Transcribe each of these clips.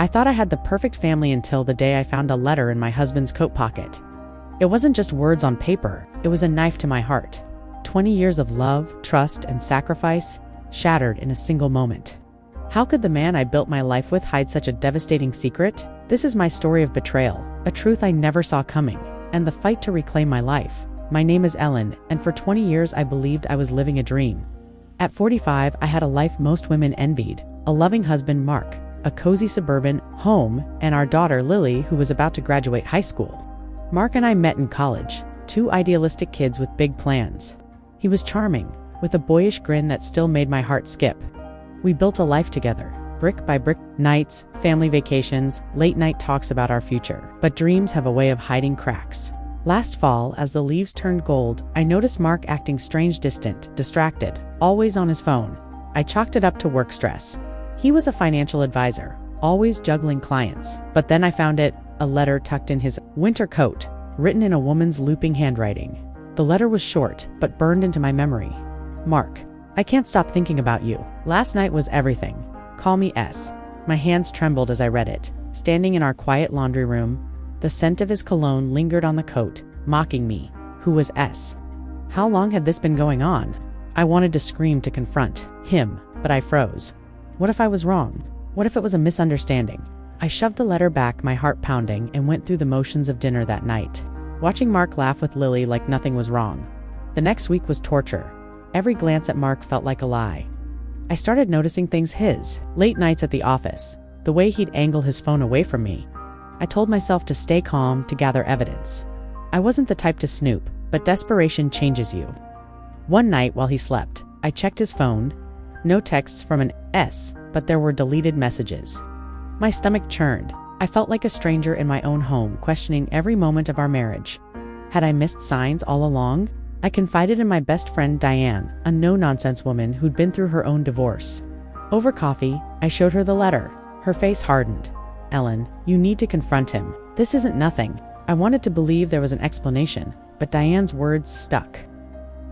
I thought I had the perfect family until the day I found a letter in my husband's coat pocket. It wasn't just words on paper, it was a knife to my heart. 20 years of love, trust, and sacrifice shattered in a single moment. How could the man I built my life with hide such a devastating secret? This is my story of betrayal, a truth I never saw coming, and the fight to reclaim my life. My name is Ellen, and for 20 years I believed I was living a dream. At 45, I had a life most women envied, a loving husband, Mark, a cozy suburban home, and our daughter, Lily, who was about to graduate high school. Mark and I met in college, two idealistic kids with big plans. He was charming, with a boyish grin that still made my heart skip. We built a life together, brick by brick, nights, family vacations, late-night talks about our future. But dreams have a way of hiding cracks. Last fall, as the leaves turned gold, I noticed Mark acting strange, distant, distracted, always on his phone. I chalked it up to work stress. He was a financial advisor, always juggling clients. But then I found it, a letter tucked in his winter coat, written in a woman's looping handwriting. The letter was short, but burned into my memory. Mark, I can't stop thinking about you. Last night was everything. Call me S. My hands trembled as I read it. Standing in our quiet laundry room, the scent of his cologne lingered on the coat, mocking me. Who was S? How long had this been going on? I wanted to scream to confront him, but I froze. What if I was wrong? What if it was a misunderstanding? I shoved the letter back, my heart pounding, and went through the motions of dinner that night, watching Mark laugh with Lily like nothing was wrong. The next week was torture. Every glance at Mark felt like a lie. I started noticing things: his late nights at the office, the way he'd angle his phone away from me. I told myself to stay calm, to gather evidence. I wasn't the type to snoop, but desperation changes you. One night while he slept, I checked his phone. No texts from an S, but there were deleted messages. My stomach churned. I felt like a stranger in my own home, questioning every moment of our marriage. Had I missed signs all along? I confided in my best friend Diane, a no-nonsense woman who'd been through her own divorce. Over coffee, I showed her the letter. Her face hardened. Ellen, you need to confront him. This isn't nothing. I wanted to believe there was an explanation, but Diane's words stuck.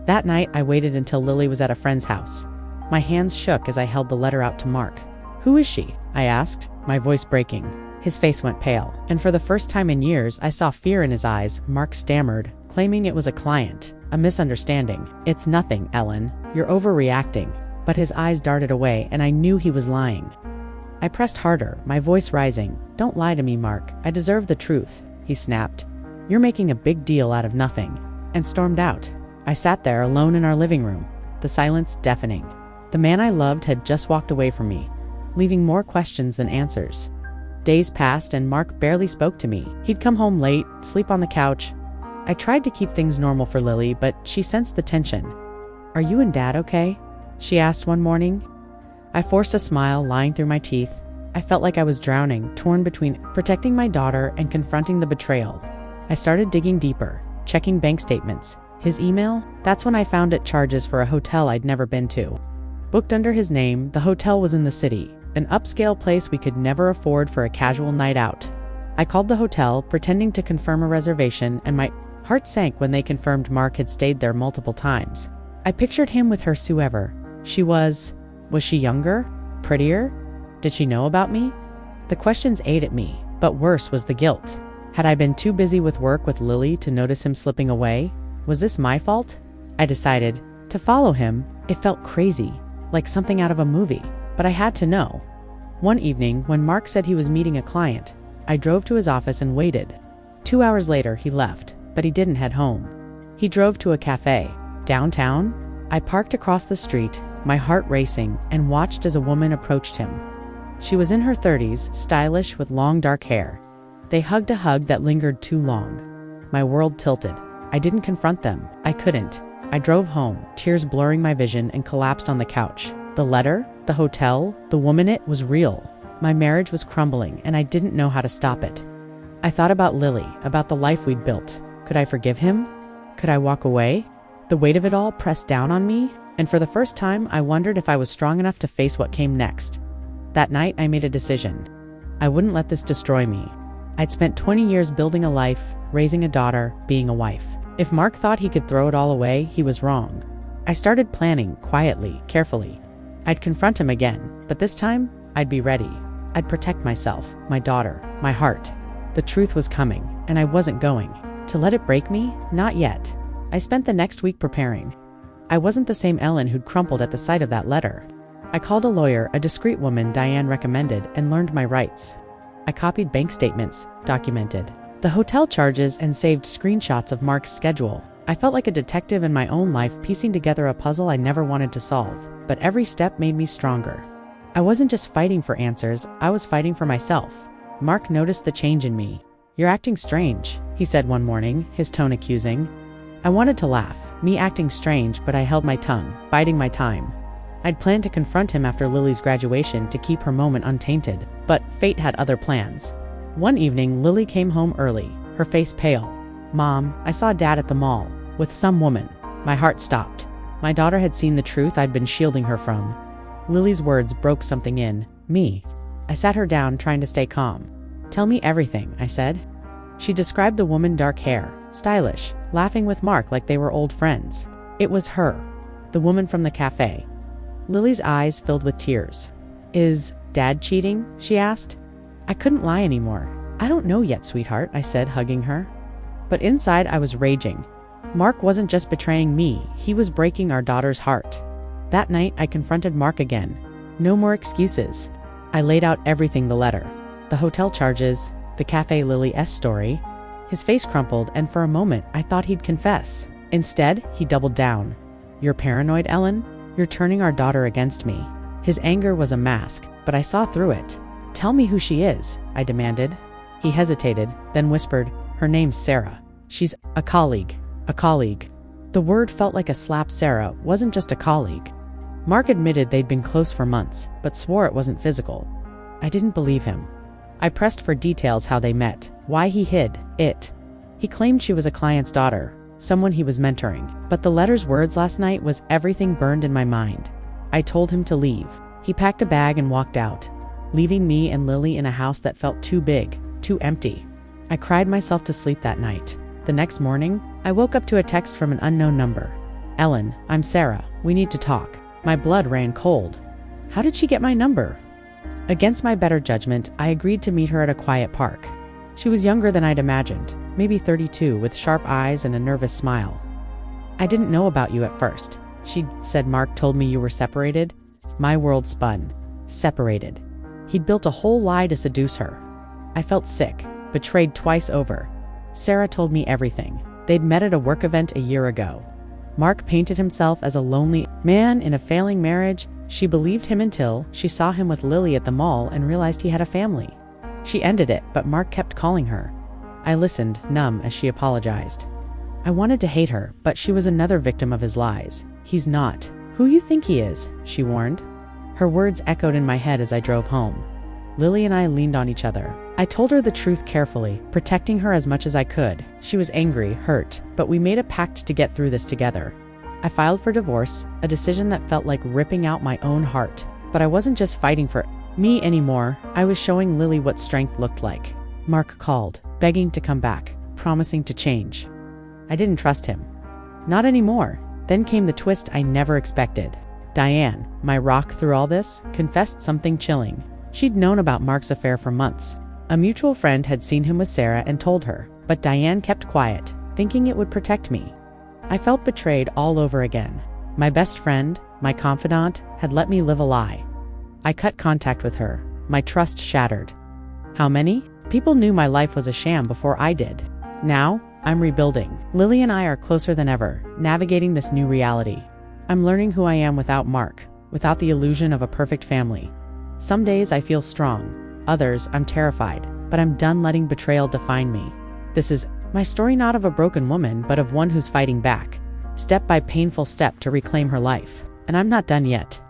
That night, I waited until Lily was at a friend's house. My hands shook as I held the letter out to Mark. Who is she? I asked, my voice breaking. His face went pale, and for the first time in years, I saw fear in his eyes. Mark stammered, claiming it was a client, a misunderstanding. It's nothing, Ellen. You're overreacting. But his eyes darted away, and I knew he was lying. I pressed harder, my voice rising. Don't lie to me, Mark. I deserve the truth, he snapped. You're making a big deal out of nothing, and stormed out. I sat there alone in our living room, the silence deafening. The man I loved had just walked away from me, leaving more questions than answers. Days passed and Mark barely spoke to me. He'd come home late, sleep on the couch. I tried to keep things normal for Lily, but she sensed the tension. Are you and Dad okay? She asked one morning. I forced a smile, lying through my teeth. I felt like I was drowning, torn between protecting my daughter and confronting the betrayal. I started digging deeper, checking bank statements. His email? That's when I found it: charges for a hotel I'd never been to. Booked under his name, the hotel was in the city, an upscale place we could never afford for a casual night out. I called the hotel, pretending to confirm a reservation, and my heart sank when they confirmed Mark had stayed there multiple times. I pictured him with her, whoever she was. Was she younger? Prettier? Did she know about me? The questions ate at me, but worse was the guilt. Had I been too busy with work with Lily to notice him slipping away? Was this my fault? I decided to follow him. It felt crazy, like something out of a movie, but I had to know. One evening, when Mark said he was meeting a client, I drove to his office and waited. 2 hours later, he left, but he didn't head home. He drove to a cafe. Downtown? I parked across the street, my heart racing, and watched as a woman approached him. She was in her 30s, stylish with long dark hair. They hugged, a hug that lingered too long. My world tilted. I didn't confront them. I couldn't. I drove home, tears blurring my vision, and collapsed on the couch. The letter, the hotel, the woman, it was real. My marriage was crumbling, and I didn't know how to stop it. I thought about Lily, about the life we'd built. Could I forgive him? Could I walk away? The weight of it all pressed down on me, and for the first time, I wondered if I was strong enough to face what came next. That night, I made a decision. I wouldn't let this destroy me. I'd spent 20 years building a life, raising a daughter, being a wife. If Mark thought he could throw it all away, he was wrong. I started planning, quietly, carefully. I'd confront him again, but this time, I'd be ready. I'd protect myself, my daughter, my heart. The truth was coming, and I wasn't going to let it break me. Not yet. I spent the next week preparing. I wasn't the same Ellen who'd crumpled at the sight of that letter. I called a lawyer, a discreet woman Diane recommended, and learned my rights. I copied bank statements, documented the hotel charges, and saved screenshots of Mark's schedule. I felt like a detective in my own life, piecing together a puzzle I never wanted to solve, but every step made me stronger. I wasn't just fighting for answers, I was fighting for myself. Mark noticed the change in me. "You're acting strange," he said one morning, his tone accusing. I wanted to laugh, me acting strange, but I held my tongue, biding my time. I'd planned to confront him after Lily's graduation to keep her moment untainted, but fate had other plans. One evening, Lily came home early, her face pale. "Mom, I saw Dad at the mall, with some woman." My heart stopped. My daughter had seen the truth I'd been shielding her from. Lily's words broke something in me. I sat her down, trying to stay calm. "Tell me everything," I said. She described the woman, dark hair, stylish, laughing with Mark like they were old friends. It was her, the woman from the cafe. Lily's eyes filled with tears. "Is Dad cheating?" she asked. I couldn't lie anymore. "I don't know yet, sweetheart," I said, hugging her. But inside I was raging. Mark wasn't just betraying me, he was breaking our daughter's heart. That night I confronted Mark again. No more excuses. I laid out everything: the letter, the hotel charges, the Cafe Lily S story. His face crumpled, and for a moment I thought he'd confess. Instead, he doubled down. "You're paranoid, Ellen? You're turning our daughter against me." His anger was a mask, but I saw through it. "Tell me who she is," I demanded. He hesitated, then whispered, "Her name's Sarah. She's a colleague." A colleague. The word felt like a slap. Sarah wasn't just a colleague. Mark admitted they'd been close for months, but swore it wasn't physical. I didn't believe him. I pressed for details: how they met, why he hid it. He claimed she was a client's daughter, someone he was mentoring. But the letter's words last night was everything burned in my mind. I told him to leave. He packed a bag and walked out, leaving me and Lily in a house that felt too big, too empty. I cried myself to sleep that night. The next morning, I woke up to a text from an unknown number. "Ellen, I'm Sarah. We need to talk." My blood ran cold. How did she get my number? Against my better judgment, I agreed to meet her at a quiet park. She was younger than I'd imagined, maybe 32, with sharp eyes and a nervous smile. "I didn't know about you at first," she said. "Mark told me you were separated." My world spun. Separated. He'd built a whole lie to seduce her. I felt sick, betrayed twice over. Sarah told me everything. They'd met at a work event a year ago. Mark painted himself as a lonely man in a failing marriage. She believed him until she saw him with Lily at the mall and realized he had a family. She ended it, but Mark kept calling her. I listened, numb, as she apologized. I wanted to hate her, but she was another victim of his lies. "He's not who you think he is," she warned. Her words echoed in my head as I drove home. Lily and I leaned on each other. I told her the truth carefully, protecting her as much as I could. She was angry, hurt, but we made a pact to get through this together. I filed for divorce, a decision that felt like ripping out my own heart. But I wasn't just fighting for me anymore. I was showing Lily what strength looked like. Mark called, begging to come back, promising to change. I didn't trust him. Not anymore. Then came the twist I never expected. Diane, my rock through all this, confessed something chilling. She'd known about Mark's affair for months. A mutual friend had seen him with Sarah and told her, but Diane kept quiet, thinking it would protect me. I felt betrayed all over again. My best friend, my confidant, had let me live a lie. I cut contact with her, my trust shattered. How many? People knew my life was a sham before I did. Now, I'm rebuilding. Lily and I are closer than ever, navigating this new reality. I'm learning who I am without Mark, without the illusion of a perfect family. Some days I feel strong, others I'm terrified, but I'm done letting betrayal define me. This is my story, not of a broken woman, but of one who's fighting back, step by painful step, to reclaim her life. And I'm not done yet.